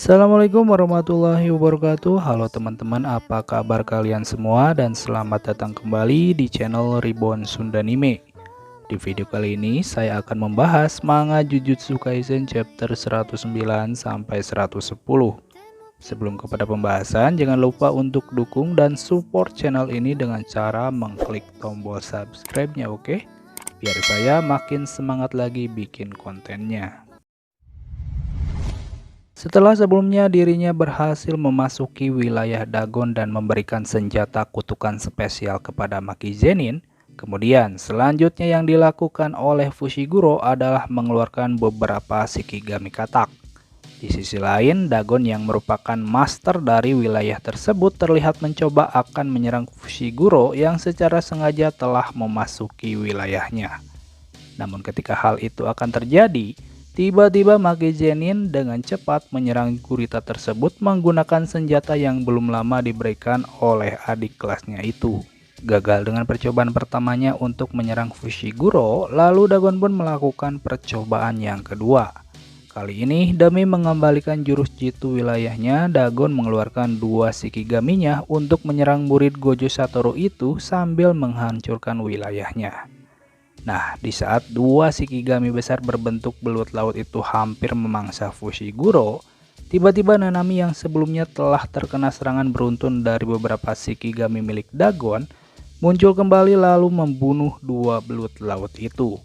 Assalamualaikum warahmatullahi wabarakatuh. Halo teman-teman, apa kabar kalian semua dan selamat datang kembali di channel Reborn Sundanime. Di video kali ini saya akan membahas manga Jujutsu Kaisen chapter 109 sampai 110. Sebelum kepada pembahasan, jangan lupa untuk dukung dan support channel ini dengan cara mengklik tombol subscribe-nya, oke? Biar saya makin semangat lagi bikin kontennya. Setelah sebelumnya dirinya berhasil memasuki wilayah Dagon dan memberikan senjata kutukan spesial kepada Maki Zenin, kemudian selanjutnya yang dilakukan oleh Fushiguro adalah mengeluarkan beberapa Shikigami katak. Di sisi lain, Dagon yang merupakan master dari wilayah tersebut terlihat mencoba akan menyerang Fushiguro yang secara sengaja telah memasuki wilayahnya. Namun ketika hal itu akan terjadi, tiba-tiba Maki Zenin dengan cepat menyerang gurita tersebut menggunakan senjata yang belum lama diberikan oleh adik kelasnya itu. Gagal dengan percobaan pertamanya untuk menyerang Fushiguro, lalu Dagon pun melakukan percobaan yang kedua. Kali ini demi mengembalikan jurus jitu wilayahnya, Dagon mengeluarkan dua Shikigaminya untuk menyerang murid Gojo Satoru itu sambil menghancurkan wilayahnya. Nah, di saat dua Shikigami besar berbentuk belut laut itu hampir memangsa Fushiguro, tiba-tiba Nanami yang sebelumnya telah terkena serangan beruntun dari beberapa Shikigami milik Dagon muncul kembali lalu membunuh dua belut laut itu.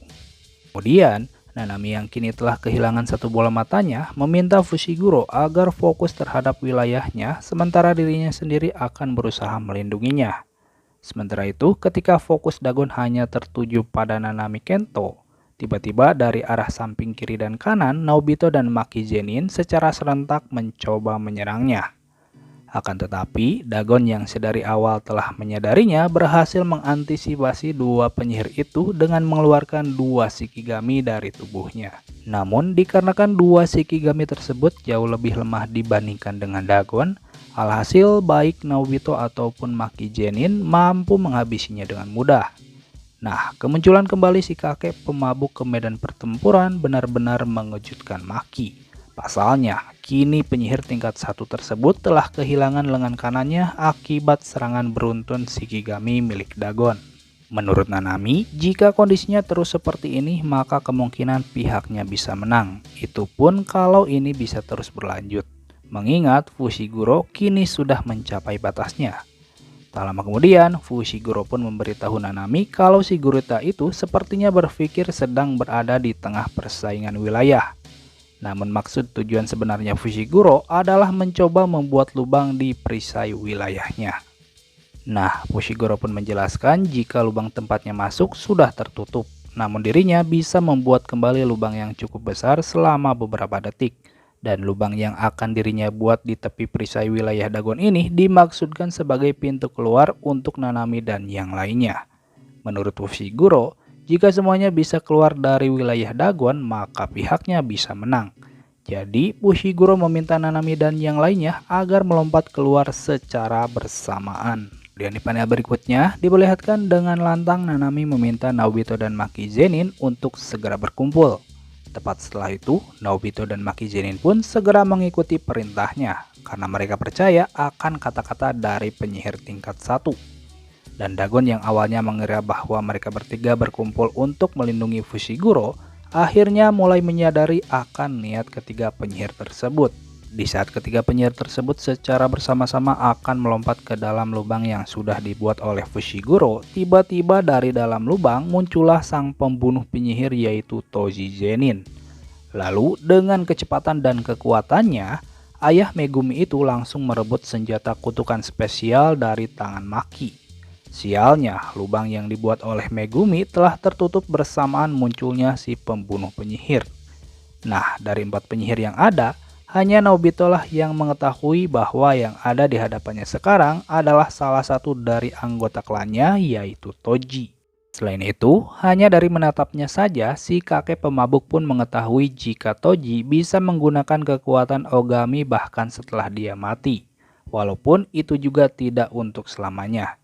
Kemudian, Nanami yang kini telah kehilangan satu bola matanya meminta Fushiguro agar fokus terhadap wilayahnya sementara dirinya sendiri akan berusaha melindunginya. Sementara itu, ketika fokus Dagon hanya tertuju pada Nanami Kento, tiba-tiba dari arah samping kiri dan kanan, Naobito dan Maki Zenin secara serentak mencoba menyerangnya. Akan tetapi, Dagon yang sedari awal telah menyadarinya berhasil mengantisipasi dua penyihir itu dengan mengeluarkan dua Shikigami dari tubuhnya. Namun, dikarenakan dua Shikigami tersebut jauh lebih lemah dibandingkan dengan Dagon, alhasil baik Naobito ataupun Maki Zenin mampu menghabisinya dengan mudah. Nah, kemunculan kembali si kakek pemabuk ke medan pertempuran benar-benar mengejutkan Maki. Pasalnya, kini penyihir tingkat 1 tersebut telah kehilangan lengan kanannya akibat serangan beruntun Shikigami milik Dagon. Menurut Nanami, jika kondisinya terus seperti ini maka kemungkinan pihaknya bisa menang. Itu pun kalau ini bisa terus berlanjut. Mengingat Fushiguro kini sudah mencapai batasnya. Tak lama kemudian, Fushiguro pun memberitahu Nanami kalau si gurita itu sepertinya berpikir sedang berada di tengah persaingan wilayah. Namun maksud tujuan sebenarnya Fushiguro adalah mencoba membuat lubang di perisai wilayahnya. Nah, Fushiguro pun menjelaskan jika lubang tempatnya masuk sudah tertutup, namun dirinya bisa membuat kembali lubang yang cukup besar selama beberapa detik. Dan lubang yang akan dirinya buat di tepi perisai wilayah Dagon ini dimaksudkan sebagai pintu keluar untuk Nanami dan yang lainnya. Menurut Fushiguro, jika semuanya bisa keluar dari wilayah Dagon, maka pihaknya bisa menang. Jadi, Fushiguro meminta Nanami dan yang lainnya agar melompat keluar secara bersamaan. Kemudian di panel berikutnya, diperlihatkan dengan lantang Nanami meminta Naobito dan Maki Zenin untuk segera berkumpul. Tepat setelah itu, Naobito dan Maki Zenin pun segera mengikuti perintahnya karena mereka percaya akan kata-kata dari penyihir tingkat 1. Dan Dagon yang awalnya mengira bahwa mereka bertiga berkumpul untuk melindungi Fushiguro, akhirnya mulai menyadari akan niat ketiga penyihir tersebut. Di saat ketiga penyihir tersebut secara bersama-sama akan melompat ke dalam lubang yang sudah dibuat oleh Fushiguro, tiba-tiba dari dalam lubang muncullah sang pembunuh penyihir yaitu Toji Zenin. Lalu dengan kecepatan dan kekuatannya, ayah Megumi itu langsung merebut senjata kutukan spesial dari tangan Maki. Sialnya, lubang yang dibuat oleh Megumi telah tertutup bersamaan munculnya si pembunuh penyihir. Nah, dari 4 penyihir yang ada, hanya Naobito lah yang mengetahui bahwa yang ada di hadapannya sekarang adalah salah satu dari anggota klannya yaitu Toji. Selain itu, hanya dari menatapnya saja si kakek pemabuk pun mengetahui jika Toji bisa menggunakan kekuatan Ogami bahkan setelah dia mati. Walaupun itu juga tidak untuk selamanya.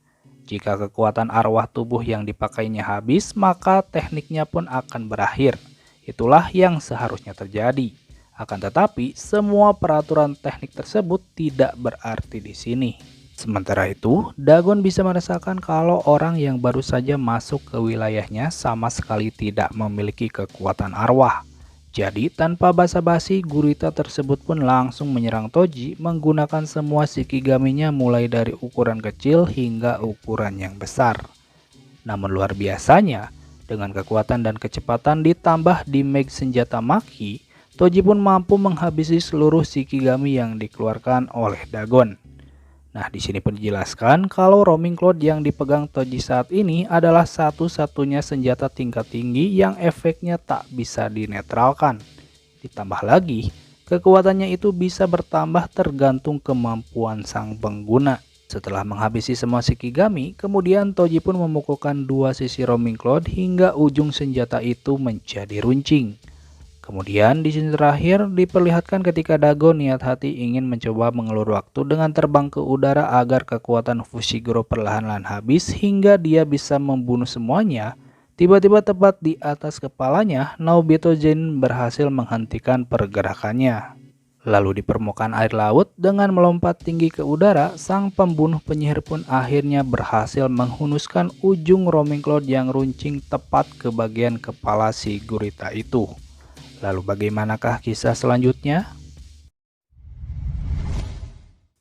Jika kekuatan arwah tubuh yang dipakainya habis, maka tekniknya pun akan berakhir. Itulah yang seharusnya terjadi. Akan tetapi, semua peraturan teknik tersebut tidak berarti di sini. Sementara itu, Dagon bisa merasakan kalau orang yang baru saja masuk ke wilayahnya sama sekali tidak memiliki kekuatan arwah. Jadi, tanpa basa-basi, gurita tersebut pun langsung menyerang Toji menggunakan semua shikigaminya mulai dari ukuran kecil hingga ukuran yang besar. Namun luar biasanya, dengan kekuatan dan kecepatan ditambah damage senjata Maki, Toji pun mampu menghabisi seluruh shikigami yang dikeluarkan oleh Dagon. Nah, di sini pun dijelaskan kalau Roaming Cloud yang dipegang Toji saat ini adalah satu-satunya senjata tingkat tinggi yang efeknya tak bisa dinetralkan. Ditambah lagi, kekuatannya itu bisa bertambah tergantung kemampuan sang pengguna. Setelah menghabisi semua shikigami, kemudian Toji pun memukulkan dua sisi Roaming Cloud hingga ujung senjata itu menjadi runcing. Kemudian di sini terakhir diperlihatkan ketika Dagon niat hati ingin mencoba mengelur waktu dengan terbang ke udara agar kekuatan Fushiguro perlahan-lahan habis hingga dia bisa membunuh semuanya. Tiba-tiba tepat di atas kepalanya, Naobito Genin berhasil menghentikan pergerakannya. Lalu di permukaan air laut dengan melompat tinggi ke udara, sang pembunuh penyihir pun akhirnya berhasil menghunuskan ujung Roaming Cloud yang runcing tepat ke bagian kepala si gurita itu. Lalu bagaimanakah kisah selanjutnya?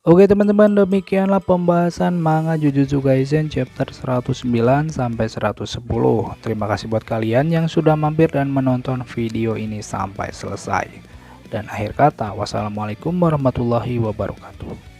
Oke teman-teman, demikianlah pembahasan manga Jujutsu Kaisen chapter 109 sampai 110. Terima kasih buat kalian yang sudah mampir dan menonton video ini sampai selesai. Dan akhir kata, wassalamualaikum warahmatullahi wabarakatuh.